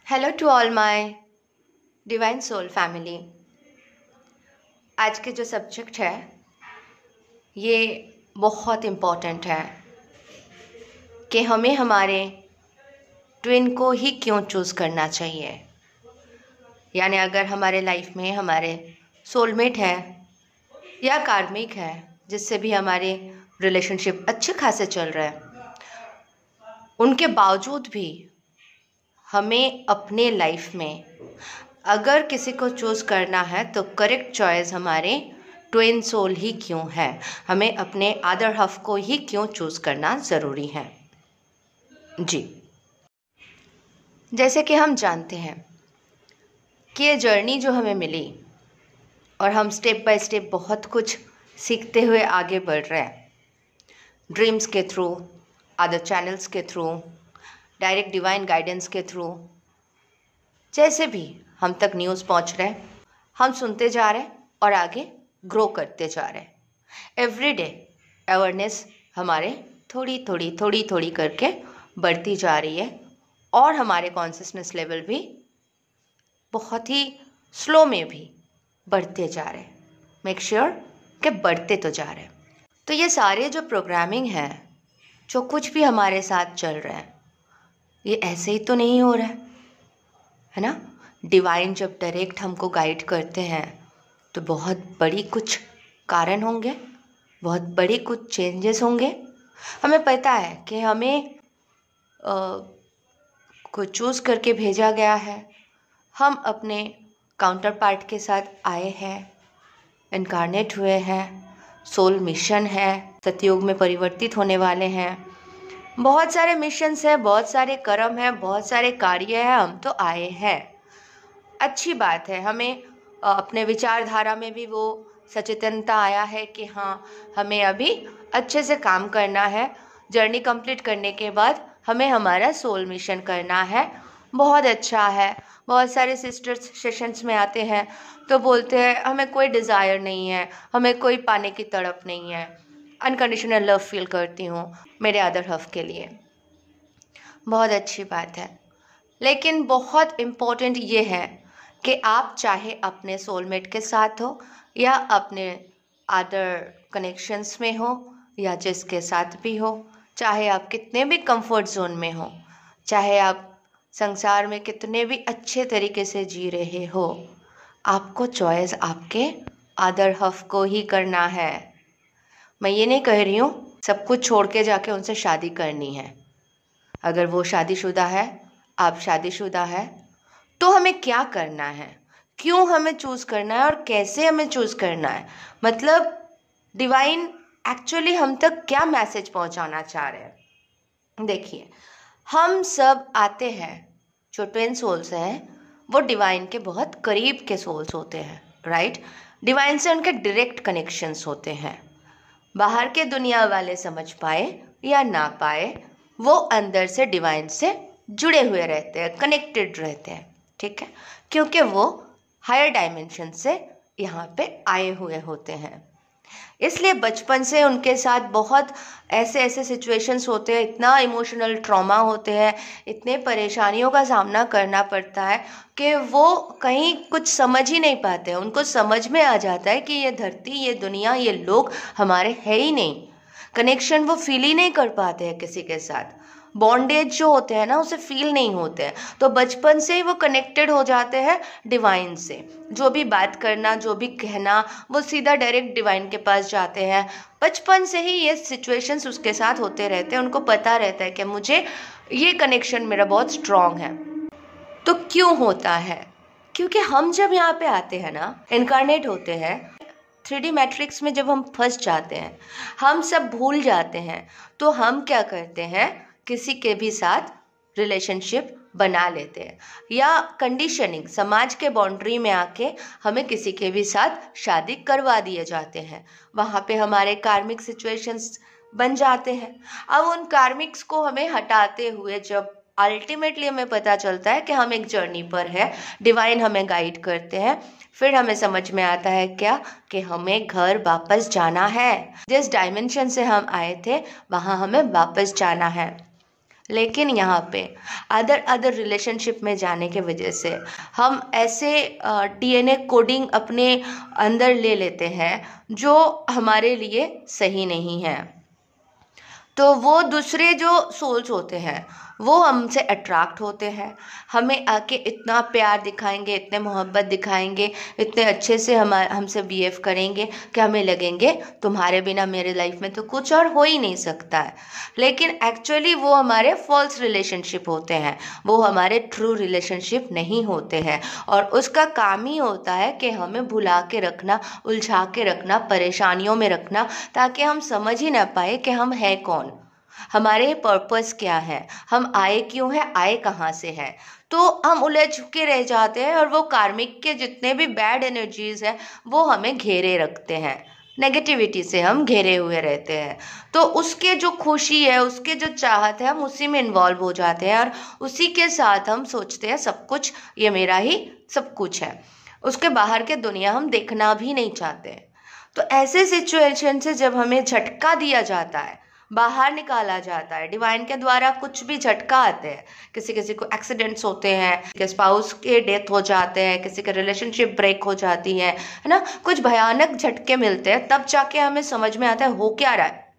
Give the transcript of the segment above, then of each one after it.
Hello to all my divine soul family. आज के जो सब्जेक्ट है ये बहुत इम्पोर्टेंट है कि हमें हमारे ट्विन को ही क्यों चूज़ करना चाहिए। यानी अगर हमारे लाइफ में हमारे सोलमेट है या कार्मिक है जिससे भी हमारे रिलेशनशिप अच्छे खासे चल रहे हैं, उनके बावजूद भी हमें अपने लाइफ में अगर किसी को चूज़ करना है तो करेक्ट चॉइस हमारे ट्विन सोल ही क्यों है, हमें अपने अदर हाफ को ही क्यों चूज़ करना ज़रूरी है। जी, जैसे कि हम जानते हैं कि ये जर्नी जो हमें मिली और हम स्टेप बाय स्टेप बहुत कुछ सीखते हुए आगे बढ़ रहे हैं, ड्रीम्स के थ्रू, अदर चैनल्स के थ्रू, डायरेक्ट डिवाइन गाइडेंस के थ्रू, जैसे भी हम तक न्यूज़ पहुंच रहे हैं, हम सुनते जा रहे हैं और आगे ग्रो करते जा रहे हैं। एवरी डे अवेयरनेस हमारे थोड़ी थोड़ी करके बढ़ती जा रही है और हमारे कॉन्शियसनेस लेवल भी बहुत ही स्लो में भी बढ़ते जा रहे हैं। मेक श्योर कि बढ़ते तो जा रहे हैं। तो ये सारे जो प्रोग्रामिंग है, जो कुछ भी हमारे साथ चल रहा है, ये ऐसे ही तो नहीं हो रहा है ना। डिवाइन जब डायरेक्ट हमको गाइड करते हैं तो बहुत बड़ी कुछ कारण होंगे, बहुत बड़ी कुछ चेंजेस होंगे। हमें पता है कि हमें को चूज़ करके भेजा गया है। हम अपने काउंटर पार्ट के साथ आए हैं, इनकारनेट हुए हैं, सोल मिशन है, सतयुग में परिवर्तित होने वाले हैं। बहुत सारे मिशंस हैं, बहुत सारे कर्म हैं, बहुत सारे कार्य हैं। हम तो आए हैं, अच्छी बात है। हमें अपने विचारधारा में भी वो सचेतनता आया है कि हाँ, हमें अभी अच्छे से काम करना है। जर्नी कंप्लीट करने के बाद हमें हमारा सोल मिशन करना है। बहुत अच्छा है। बहुत सारे सिस्टर्स सेशंस में आते हैं तो बोलते हैं हमें कोई डिज़ायर नहीं है, हमें कोई पाने की तड़प नहीं है, अनकंडीशनल लव फील करती हूँ मेरे अदर हाफ के लिए। बहुत अच्छी बात है, लेकिन बहुत इम्पोर्टेंट ये है कि आप चाहे अपने सोलमेट के साथ हो या अपने अदर कनेक्शंस में हो या जिसके साथ भी हो, चाहे आप कितने भी कंफर्ट जोन में हो, चाहे आप संसार में कितने भी अच्छे तरीके से जी रहे हो, आपको चॉइस आपके अदर हाफ को ही करना है। मैं ये नहीं कह रही हूँ सब कुछ छोड़ के जाके उनसे शादी करनी है। अगर वो शादीशुदा है, आप शादीशुदा है, तो हमें क्या करना है, क्यों हमें चूज़ करना है और कैसे हमें चूज़ करना है। मतलब डिवाइन एक्चुअली हम तक क्या मैसेज पहुंचाना चाह रहे हैं। देखिए, हम सब आते हैं, जो ट्विन सोल्स हैं वो डिवाइन के बहुत करीब के सोल्स होते हैं, राइट। डिवाइन से उनके डायरेक्ट कनेक्शंस होते हैं। बाहर के दुनिया वाले समझ पाए या ना पाए, वो अंदर से डिवाइन से जुड़े हुए रहते हैं, कनेक्टेड रहते हैं, ठीक है, क्योंकि वो हायर डायमेंशन से यहाँ पे आए हुए होते हैं। इसलिए बचपन से उनके साथ बहुत ऐसे ऐसे सिचुएशंस होते हैं, इतना इमोशनल ट्रॉमा होते हैं, इतने परेशानियों का सामना करना पड़ता है कि वो कहीं कुछ समझ ही नहीं पाते। उनको समझ में आ जाता है कि ये धरती, ये दुनिया, ये लोग हमारे है ही नहीं। कनेक्शन वो फील ही नहीं कर पाते हैं किसी के साथ। बॉन्डेज जो होते हैं ना, उसे फील नहीं होते हैं। तो बचपन से ही वो कनेक्टेड हो जाते हैं डिवाइन से। जो भी बात करना, जो भी कहना, वो सीधा डायरेक्ट डिवाइन के पास जाते हैं। बचपन से ही ये सिचुएशंस उसके साथ होते रहते हैं। उनको पता रहता है कि मुझे ये कनेक्शन मेरा बहुत स्ट्रांग है। तो क्यों होता है? क्योंकि हम जब यहाँ पे आते हैं ना, इनकारनेट होते हैं, 3D मैट्रिक्स में जब हम फंस जाते हैं, हम सब भूल जाते हैं, तो हम क्या करते हैं, किसी के भी साथ रिलेशनशिप बना लेते हैं या कंडीशनिंग, समाज के बाउंड्री में आके हमें किसी के भी साथ शादी करवा दिए जाते हैं। वहाँ पे हमारे कार्मिक सिचुएशंस बन जाते हैं। अब उन कार्मिक्स को हमें हटाते हुए जब अल्टीमेटली हमें पता चलता है कि हम एक जर्नी पर है, डिवाइन हमें गाइड करते हैं, फिर हमें समझ में आता है क्या, कि हमें घर वापस जाना है। जिस डायमेंशन से हम आए थे वहाँ हमें वापस जाना है। लेकिन यहाँ पे अदर रिलेशनशिप में जाने के वजह से हम ऐसे डीएनए कोडिंग अपने अंदर ले लेते हैं जो हमारे लिए सही नहीं है। तो वो दूसरे जो सोल्स होते हैं वो हमसे अट्रैक्ट होते हैं, हमें आके इतना प्यार दिखाएंगे, इतने मोहब्बत दिखाएंगे, इतने अच्छे से हमसे बिहेव करेंगे कि हमें लगेंगे तुम्हारे बिना मेरे लाइफ में तो कुछ और हो ही नहीं सकता है। लेकिन एक्चुअली वो हमारे फॉल्स रिलेशनशिप होते हैं, वो हमारे ट्रू रिलेशनशिप नहीं होते हैं। और उसका काम ही होता है कि हमें भुला के रखना, उलझा के रखना, परेशानियों में रखना, ताकि हम समझ ही ना पाए कि हम हैं कौन, हमारे पर्पस क्या है, हम आए क्यों हैं, आए कहाँ से हैं। तो हम उलझ के रह जाते हैं और वो कार्मिक के जितने भी बैड एनर्जीज हैं वो हमें घेरे रखते हैं, नेगेटिविटी से हम घेरे हुए रहते हैं। तो उसके जो खुशी है, उसके जो चाहत है, हम उसी में इन्वॉल्व हो जाते हैं और उसी के साथ हम सोचते हैं सब कुछ ये मेरा ही सब कुछ है। उसके बाहर के दुनिया हम देखना भी नहीं चाहते। तो ऐसे सिचुएशन से जब हमें झटका दिया जाता है, बाहर निकाला जाता है डिवाइन के द्वारा, कुछ भी झटका आते हैं, किसी किसी को एक्सीडेंट्स होते हैं, किसी स्पाउस के डेथ हो जाते हैं, किसी के रिलेशनशिप ब्रेक हो जाती है ना, कुछ भयानक झटके मिलते हैं, तब जाके हमें समझ में आता है हो क्या रहा है,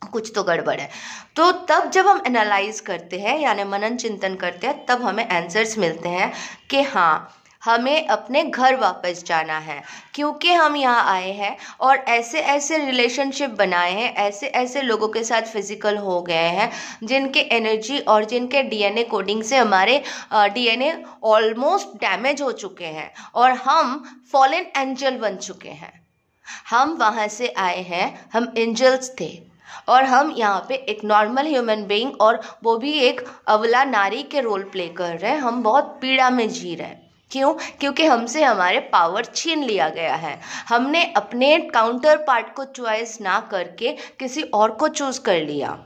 कुछ तो गड़बड़ है। तो तब जब हम एनालाइज करते हैं यानी मनन चिंतन करते हैं, तब हमें आंसर्स मिलते हैं कि हाँ हमें अपने घर वापस जाना है, क्योंकि हम यहाँ आए हैं और ऐसे ऐसे रिलेशनशिप बनाए हैं, ऐसे ऐसे लोगों के साथ फिजिकल हो गए हैं जिनके एनर्जी और जिनके डीएनए कोडिंग से हमारे डीएनए ऑलमोस्ट डैमेज हो चुके हैं और हम फॉलन एंजल बन चुके हैं। हम वहाँ से आए हैं, हम एंजल्स थे और हम यहाँ पे एक नॉर्मल ह्यूमन बीइंग, और वो भी एक अबला नारी के रोल प्ले कर रहे हैं। हम बहुत पीड़ा में जी रहे हैं। क्यों? क्योंकि हमसे हमारे पावर छीन लिया गया है। हमने अपने काउंटर पार्ट को चॉइस ना करके किसी और को चूज कर लिया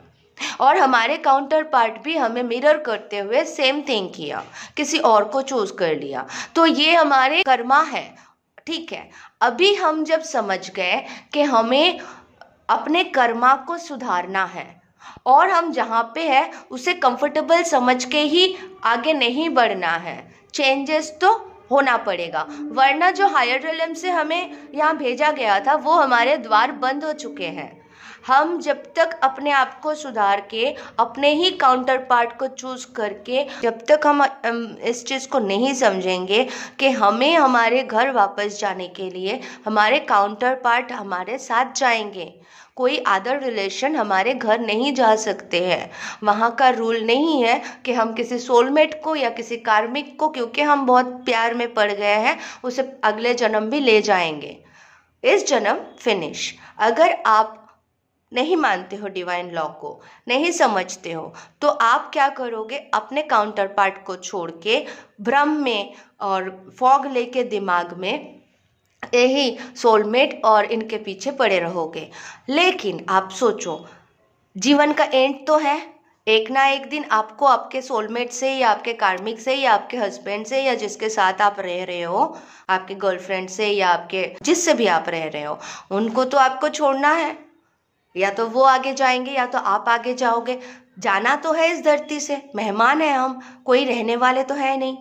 और हमारे काउंटर पार्ट भी हमें मिरर करते हुए सेम थिंग किया, किसी और को चूज कर लिया। तो ये हमारे कर्मा है। ठीक है, अभी हम जब समझ गए कि हमें अपने कर्मा को सुधारना है और हम जहाँ पे है उसे कंफर्टेबल समझ के ही आगे नहीं बढ़ना है, चेंजेस तो होना पड़ेगा, वरना जो हायर रिलम से हमें यहाँ भेजा गया था वो हमारे द्वार बंद हो चुके हैं। हम जब तक अपने आप को सुधार के, अपने ही काउंटर पार्ट को चूज करके, जब तक हम इस चीज़ को नहीं समझेंगे कि हमें हमारे घर वापस जाने के लिए हमारे काउंटर पार्ट हमारे साथ जाएंगे, कोई अदर रिलेशन हमारे घर नहीं जा सकते हैं। वहाँ का रूल नहीं है कि हम किसी सोलमेट को या किसी कार्मिक को, क्योंकि हम बहुत प्यार में पड़ गए हैं, उसे अगले जन्म भी ले जाएंगे। इस जन्म फिनिश। अगर आप नहीं मानते हो डिवाइन लॉ को, नहीं समझते हो, तो आप क्या करोगे? अपने काउंटर पार्ट को छोड़ के भ्रम में और फॉग लेके दिमाग में यही सोलमेट और इनके पीछे पड़े रहोगे। लेकिन आप सोचो, जीवन का एंड तो है, एक ना एक दिन आपको आपके सोलमेट से या आपके कार्मिक से या आपके हस्बैंड से या जिसके साथ आप रह रहे हो, आपके गर्लफ्रेंड से या आपके जिससे भी आप रह रहे हो, उनको तो आपको छोड़ना है। या तो वो आगे जाएंगे या तो आप आगे जाओगे। जाना तो है इस धरती से, मेहमान है हम, कोई रहने वाले तो है नहीं।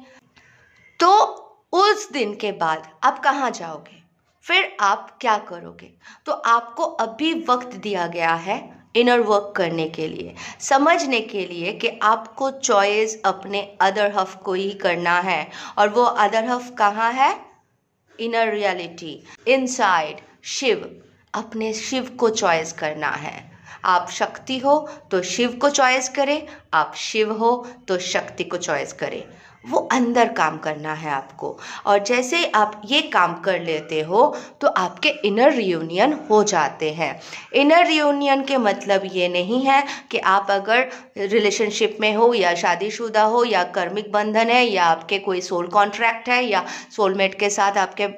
तो उस दिन के बाद आप कहाँ जाओगे? फिर आप क्या करोगे? तो आपको अभी वक्त दिया गया है इनर वर्क करने के लिए, समझने के लिए कि आपको चॉइस अपने अदर हफ को ही करना है। और वो अदर हफ कहाँ है? Inner reality, inside Shiv. अपने शिव को चॉइस करना है। आप शक्ति हो तो शिव को चॉइस करें, आप शिव हो तो शक्ति को चॉइस करें। वो अंदर काम करना है आपको। और जैसे आप ये काम कर लेते हो तो आपके इनर रियूनियन हो जाते हैं। इनर रियूनियन के मतलब ये नहीं है कि आप अगर रिलेशनशिप में हो या शादीशुदा हो या कर्मिक बंधन है या आपके कोई सोल कॉन्ट्रैक्ट है या सोलमेट के साथ आपके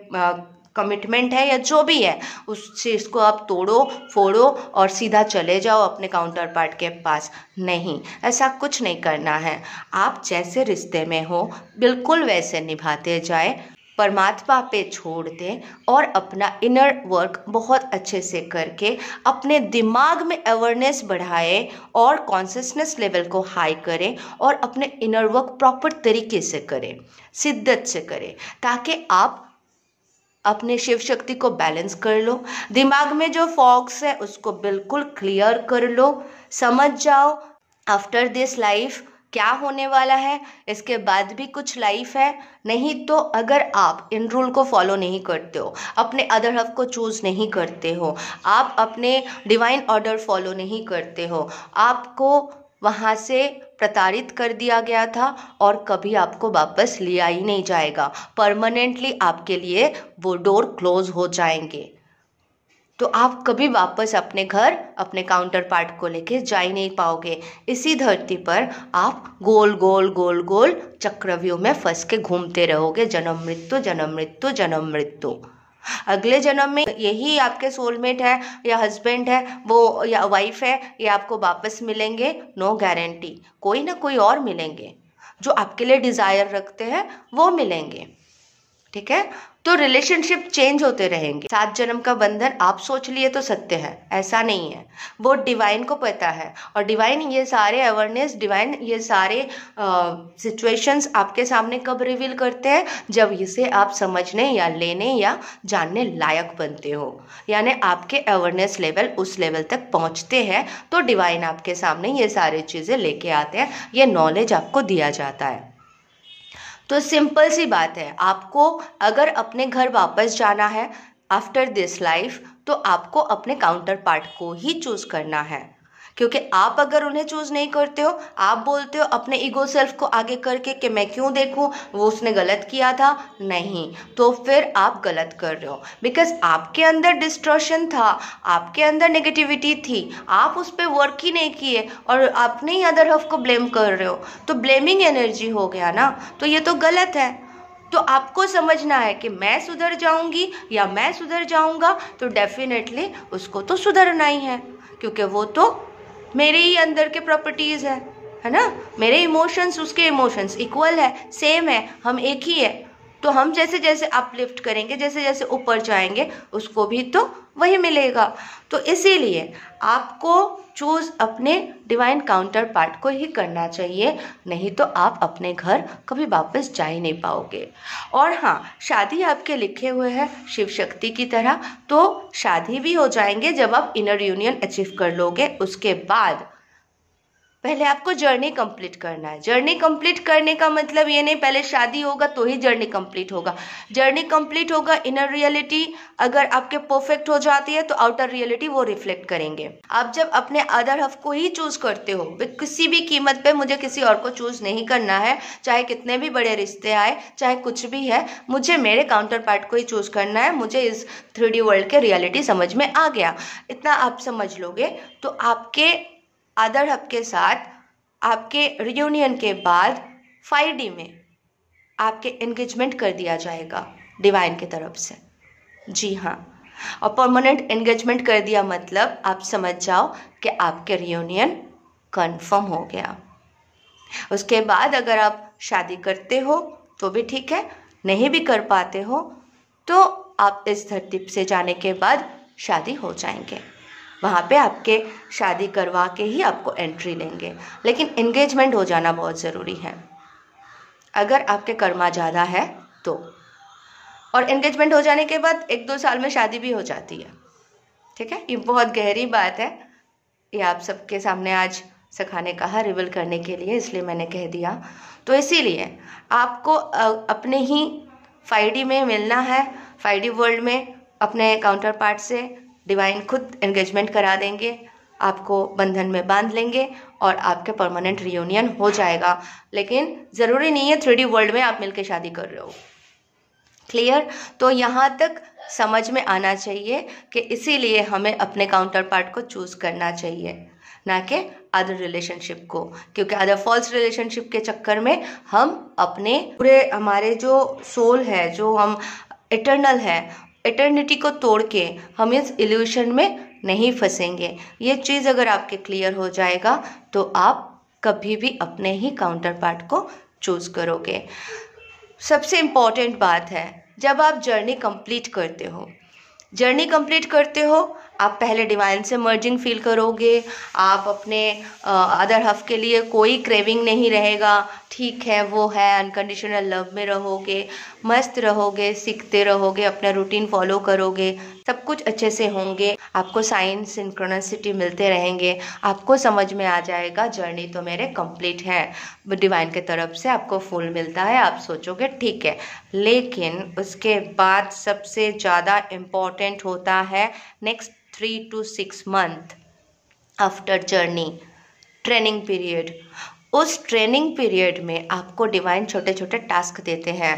कमिटमेंट है या जो भी है, उस चीज़ को आप तोड़ो फोड़ो और सीधा चले जाओ अपने काउंटर पार्ट के पास। नहीं, ऐसा कुछ नहीं करना है। आप जैसे रिश्ते में हो बिल्कुल वैसे निभाते जाए। परमात्मा पे छोड़ दें और अपना इनर वर्क बहुत अच्छे से करके अपने दिमाग में अवेयरनेस बढ़ाएं और कॉन्शियसनेस लेवल को हाई करें और अपने इनर वर्क प्रॉपर तरीके से करें, शिद्दत से करें, ताकि आप अपने शिव शक्ति को बैलेंस कर लो। दिमाग में जो फॉग्स है उसको बिल्कुल क्लियर कर लो। समझ जाओ आफ्टर दिस लाइफ क्या होने वाला है, इसके बाद भी कुछ लाइफ है। नहीं तो अगर आप इन रूल को फॉलो नहीं करते हो, अपने अदर हाफ को चूज नहीं करते हो, आप अपने डिवाइन ऑर्डर फॉलो नहीं करते हो, आपको वहाँ से प्रताड़ित कर दिया गया था और कभी आपको वापस लिया ही नहीं जाएगा। परमानेंटली आपके लिए वो डोर क्लोज हो जाएंगे। तो आप कभी वापस अपने घर अपने काउंटर पार्ट को लेके जा ही नहीं पाओगे। इसी धरती पर आप गोल गोल गोल गोल चक्रव्यूह में फंस के घूमते रहोगे, जन्म मृत्यु जन्म मृत्यु जन्म मृत्यु। अगले जन्म में यही आपके सोलमेट है या हस्बैंड है वो या वाइफ है, ये आपको वापस मिलेंगे, नो गारंटी। कोई ना कोई और मिलेंगे जो आपके लिए डिज़ायर रखते हैं, वो मिलेंगे। ठीक है, तो रिलेशनशिप चेंज होते रहेंगे। 7 जन्म का बंधन आप सोच लिए तो सत्य है, ऐसा नहीं है। वो डिवाइन को पता है और डिवाइन ये सारे अवेयरनेस, डिवाइन ये सारे सिचुएशंस आपके सामने कब रिवील करते हैं, जब इसे आप समझने या लेने या जानने लायक बनते हो, यानी आपके अवेयरनेस लेवल उस लेवल तक पहुंचते हैं, तो डिवाइन आपके सामने ये सारी चीज़ें लेके आते हैं, ये नॉलेज आपको दिया जाता है। तो सिंपल सी बात है, आपको अगर अपने घर वापस जाना है आफ्टर दिस लाइफ, तो आपको अपने काउंटर पार्ट को ही चूज करना है। क्योंकि आप अगर उन्हें चूज नहीं करते हो, आप बोलते हो अपने ईगो सेल्फ को आगे करके कि मैं क्यों देखूं, वो उसने गलत किया था, नहीं, तो फिर आप गलत कर रहे हो। बिकॉज आपके अंदर डिस्ट्रक्शन था, आपके अंदर नेगेटिविटी थी, आप उस पर वर्क ही नहीं किए और अपने ही अदर हाफ को ब्लेम कर रहे हो, तो ब्लेमिंग एनर्जी हो गया ना, तो ये तो गलत है। तो आपको समझना है कि मैं सुधर जाऊंगी या मैं सुधर जाऊंगा, तो डेफिनेटली उसको तो सुधरना ही है, क्योंकि वो तो मेरे ही अंदर के प्रॉपर्टीज़ है ना। मेरे इमोशंस उसके इमोशंस इक्वल है, सेम है, हम एक ही है। तो हम जैसे जैसे अपलिफ्ट करेंगे, जैसे जैसे ऊपर जाएंगे, उसको भी तो वही मिलेगा। तो इसीलिए आपको चूज अपने डिवाइन काउंटर पार्ट को ही करना चाहिए, नहीं तो आप अपने घर कभी वापस जा ही नहीं पाओगे। और हाँ, शादी आपके लिखे हुए हैं शिव शक्ति की तरह, तो शादी भी हो जाएंगे जब आप इनर यूनियन अचीव कर लोगे। उसके बाद पहले आपको जर्नी कंप्लीट करना है। जर्नी कंप्लीट करने का मतलब ये नहीं पहले शादी होगा तो ही जर्नी कंप्लीट होगा। जर्नी कंप्लीट होगा, इनर रियलिटी अगर आपके परफेक्ट हो जाती है तो आउटर रियलिटी वो रिफ्लेक्ट करेंगे। आप जब अपने अदर हाफ को ही चूज करते हो, किसी भी कीमत पे मुझे किसी और को चूज नहीं करना है, चाहे कितने भी बड़े रिश्ते आए, चाहे कुछ भी है, मुझे मेरे काउंटर पार्ट को ही चूज करना है, मुझे इस 3D वर्ल्ड के रियलिटी समझ में आ गया, इतना आप समझ लोगे, तो आपके अदर हाफ के साथ आपके रियूनियन के बाद 5D में आपके एंगेजमेंट कर दिया जाएगा डिवाइन की तरफ से। जी हाँ, और परमानेंट एंगेजमेंट कर दिया मतलब आप समझ जाओ कि आपके रियूनियन कंफर्म हो गया। उसके बाद अगर आप शादी करते हो तो भी ठीक है, नहीं भी कर पाते हो तो आप इस धरती से जाने के बाद शादी हो जाएंगे, वहाँ पे आपके शादी करवा के ही आपको एंट्री लेंगे। लेकिन एंगेजमेंट हो जाना बहुत ज़रूरी है अगर आपके कर्मा ज़्यादा है तो। और एंगेजमेंट हो जाने के बाद 1-2 साल में शादी भी हो जाती है। ठीक है, ये बहुत गहरी बात है, ये आप सबके सामने आज सखा ने कहा रिवील करने के लिए, इसलिए मैंने कह दिया। तो इसीलिए आपको अपने ही 5D में मिलना है, 5D वर्ल्ड में अपने काउंटर पार्ट से डिवाइन खुद एंगेजमेंट करा देंगे, आपको बंधन में बांध लेंगे और आपके परमानेंट रियूनियन हो जाएगा। लेकिन ज़रूरी नहीं है 3D वर्ल्ड में आप मिलके शादी कर रहे हो। क्लियर? तो यहाँ तक समझ में आना चाहिए कि इसीलिए हमें अपने काउंटर पार्ट को चूज़ करना चाहिए, ना कि अदर रिलेशनशिप को, क्योंकि अदर फॉल्स रिलेशनशिप के चक्कर में हम अपने पूरे हमारे जो सोल है, जो हम इटर्नल है, इटर्निटी को तोड़ के हम इस इल्यूशन में नहीं फंसेंगे। ये चीज़ अगर आपके क्लियर हो जाएगा तो आप कभी भी अपने ही काउंटर पार्ट को चूज़ करोगे। सबसे इम्पॉर्टेंट बात है, जब आप जर्नी कंप्लीट करते हो आप पहले डिवाइन से मर्जिंग फील करोगे। आप अपने अदर हाफ के लिए कोई क्रेविंग नहीं रहेगा, ठीक है वो है, अनकंडीशनल लव में रहोगे, मस्त रहोगे, सीखते रहोगे, अपना रूटीन फॉलो करोगे, सब कुछ अच्छे से होंगे। आपको साइन सिंक्रोनिसिटी मिलते रहेंगे, आपको समझ में आ जाएगा जर्नी तो मेरे कंप्लीट है, डिवाइन के तरफ से आपको फुल मिलता है। आप सोचोगे ठीक है, लेकिन उसके बाद सबसे ज़्यादा इम्पॉर्टेंट होता है next 3 to 6 month after journey, training period. उस ट्रेनिंग पीरियड में आपको डिवाइन छोटे छोटे टास्क देते हैं,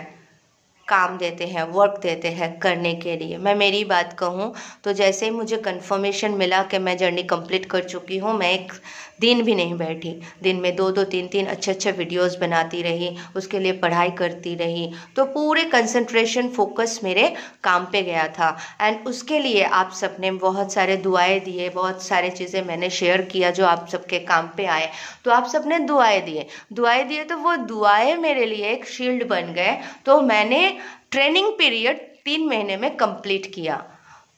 काम देते हैं, वर्क देते हैं करने के लिए। मैं मेरी बात कहूँ तो जैसे ही मुझे कंफर्मेशन मिला कि मैं जर्नी कंप्लीट कर चुकी हूँ, मैं एक दिन भी नहीं बैठी, दिन में 2-2 3-3 अच्छे वीडियोस बनाती रही, उसके लिए पढ़ाई करती रही, तो पूरे कंसंट्रेशन फोकस मेरे काम पे गया था। एंड उसके लिए आप सब ने बहुत सारे दुआएं दिए, बहुत सारे चीज़ें मैंने शेयर किया जो आप सबके काम पे आए, तो आप सब ने दुआएं दिए तो वो दुआएं मेरे लिए एक शील्ड बन गए। तो मैंने ट्रेनिंग पीरियड 3 महीने में कंप्लीट किया।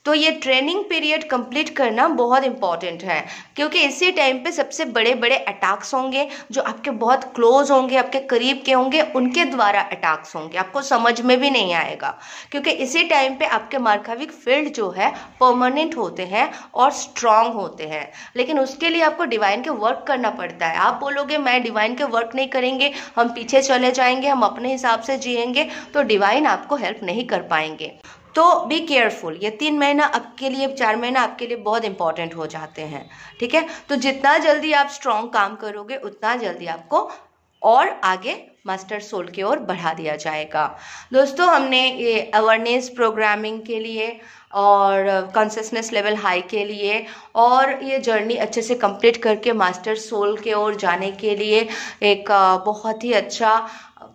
तो ये ट्रेनिंग पीरियड कंप्लीट करना बहुत इंपॉर्टेंट है, क्योंकि इसी टाइम पे सबसे बड़े बड़े अटैक्स होंगे, जो आपके बहुत क्लोज होंगे, आपके करीब के होंगे, उनके द्वारा अटैक्स होंगे, आपको समझ में भी नहीं आएगा, क्योंकि इसी टाइम पे आपके मार्काविक फील्ड जो है परमानेंट होते हैं और स्ट्रांग होते हैं। लेकिन उसके लिए आपको डिवाइन के वर्क करना पड़ता है। आप बोलोगे मैं डिवाइन के वर्क नहीं करेंगे, हम पीछे चले जाएंगे, हम अपने हिसाब से जिएंगे, तो डिवाइन आपको हेल्प नहीं कर पाएंगे। तो बी केयरफुल। ये 3 महीना आपके लिए, 4 महीना आपके लिए बहुत इंपॉर्टेंट हो जाते हैं, ठीक है। तो जितना जल्दी आप स्ट्रॉन्ग काम करोगे उतना जल्दी आपको और आगे मास्टर सोल की ओर बढ़ा दिया जाएगा। दोस्तों, हमने ये अवेयरनेस प्रोग्रामिंग के लिए और कॉन्शियसनेस लेवल हाई के लिए और ये जर्नी अच्छे से कंप्लीट करके मास्टर सोल के ओर जाने के लिए एक बहुत ही अच्छा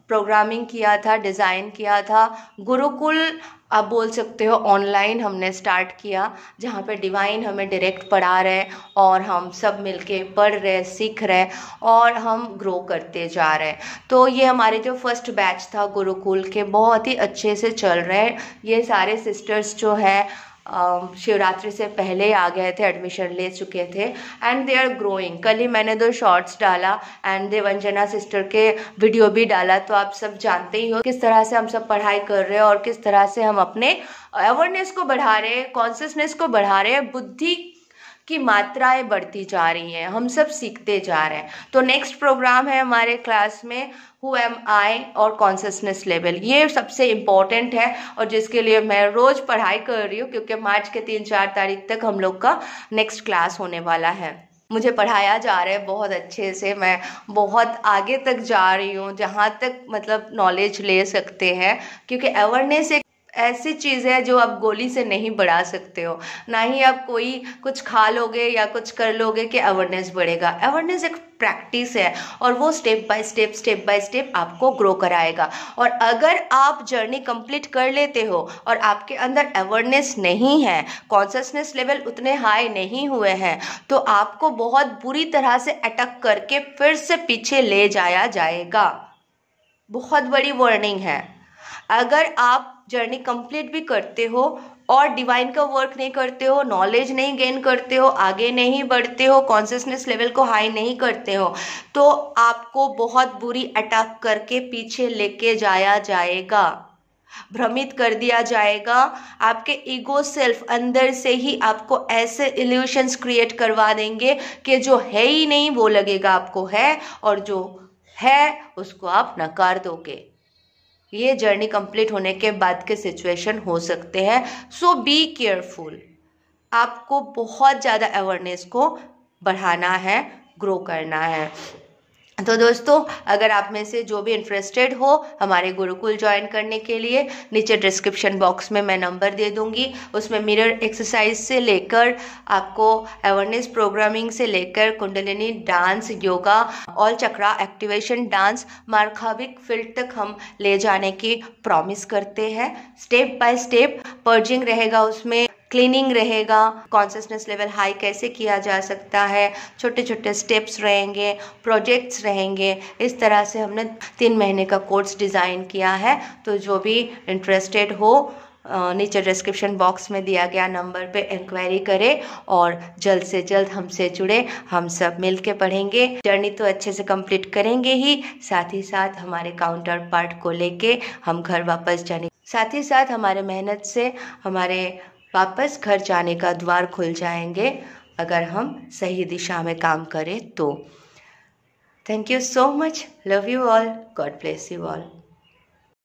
प्रोग्रामिंग किया था, डिज़ाइन किया था। गुरुकुल आप बोल सकते हो, ऑनलाइन हमने स्टार्ट किया, जहाँ पे डिवाइन हमें डायरेक्ट पढ़ा रहे और हम सब मिलके पढ़ रहे, सीख रहे और हम ग्रो करते जा रहे। तो ये हमारे जो फर्स्ट बैच था गुरुकुल के, बहुत ही अच्छे से चल रहे हैं। ये सारे सिस्टर्स जो है शिवरात्रि से पहले आ गए थे, एडमिशन ले चुके थे एंड दे आर ग्रोइंग। कल ही मैंने 2 शॉर्ट्स डाला एंड देवंजना सिस्टर के वीडियो भी डाला, तो आप सब जानते ही हो किस तरह से हम सब पढ़ाई कर रहे हैं और किस तरह से हम अपने अवेयरनेस को बढ़ा रहे हैं, कॉन्शियसनेस को बढ़ा रहे हैं, बुद्धि की मात्राएं बढ़ती जा रही हैं, हम सब सीखते जा रहे हैं। तो नेक्स्ट प्रोग्राम है हमारे क्लास में हु एम आई और कॉन्शियसनेस लेवल, ये सबसे इम्पोर्टेंट है और जिसके लिए मैं रोज़ पढ़ाई कर रही हूँ, क्योंकि मार्च के 3-4 तारीख तक हम लोग का नेक्स्ट क्लास होने वाला है। मुझे पढ़ाया जा रहा है बहुत अच्छे से, मैं बहुत आगे तक जा रही हूँ, जहाँ तक मतलब नॉलेज ले सकते हैं, क्योंकि अवेयरनेस एक ऐसी चीज़ है जो आप गोली से नहीं बढ़ा सकते हो, ना ही आप कोई कुछ खा लोगे या कुछ कर लोगे कि अवेयरनेस बढ़ेगा। अवेयरनेस एक प्रैक्टिस है और वो स्टेप बाय स्टेप आपको ग्रो कराएगा। और अगर आप जर्नी कंप्लीट कर लेते हो और आपके अंदर अवेयरनेस नहीं है, कॉन्शियसनेस लेवल उतने हाई नहीं हुए हैं, तो आपको बहुत बुरी तरह से अटैक करके फिर से पीछे ले जाया जाएगा। बहुत बड़ी वार्निंग है। अगर आप जर्नी कंप्लीट भी करते हो और डिवाइन का वर्क नहीं करते हो, नॉलेज नहीं गेन करते हो, आगे नहीं बढ़ते हो, कॉन्शियसनेस लेवल को हाई नहीं करते हो, तो आपको बहुत बुरी अटैक करके पीछे लेके जाया जाएगा, भ्रमित कर दिया जाएगा। आपके ईगो सेल्फ अंदर से ही आपको ऐसे इल्यूशंस क्रिएट करवा देंगे कि जो है ही नहीं वो लगेगा आपको है, और जो है उसको आप नकार दोगे। ये जर्नी कंप्लीट होने के बाद के सिचुएशन हो सकते हैं। सो बी केयरफुल। आपको बहुत ज़्यादा अवेयरनेस को बढ़ाना है, ग्रो करना है। तो दोस्तों, अगर आप में से जो भी इंटरेस्टेड हो हमारे गुरुकुल ज्वाइन करने के लिए, नीचे डिस्क्रिप्शन बॉक्स में मैं नंबर दे दूंगी। उसमें मिरर एक्सरसाइज से लेकर आपको अवेयरनेस प्रोग्रामिंग से लेकर कुंडलिनी डांस, योगा, ऑल चक्रा एक्टिवेशन डांस, मार्काविक फील्ड तक हम ले जाने की प्रॉमिस करते हैं। स्टेप बाय स्टेप पर्जिंग रहेगा, उसमें क्लीनिंग रहेगा, कॉन्शियसनेस लेवल हाई कैसे किया जा सकता है, छोटे छोटे स्टेप्स रहेंगे, प्रोजेक्ट्स रहेंगे। इस तरह से हमने 3 महीने का कोर्स डिज़ाइन किया है। तो जो भी इंटरेस्टेड हो नीचे डिस्क्रिप्शन बॉक्स में दिया गया नंबर पे इंक्वायरी करें और जल्द से जल्द हमसे जुड़े। हम सब मिल के पढ़ेंगे। जर्नी तो अच्छे से कंप्लीट करेंगे ही, साथ ही साथ हमारे काउंटर पार्ट को लेके हम घर वापस जाने, साथ ही साथ हमारे मेहनत से हमारे वापस घर जाने का द्वार खुल जाएंगे अगर हम सही दिशा में काम करें तो। Thank you so much. Love you all. God bless you all.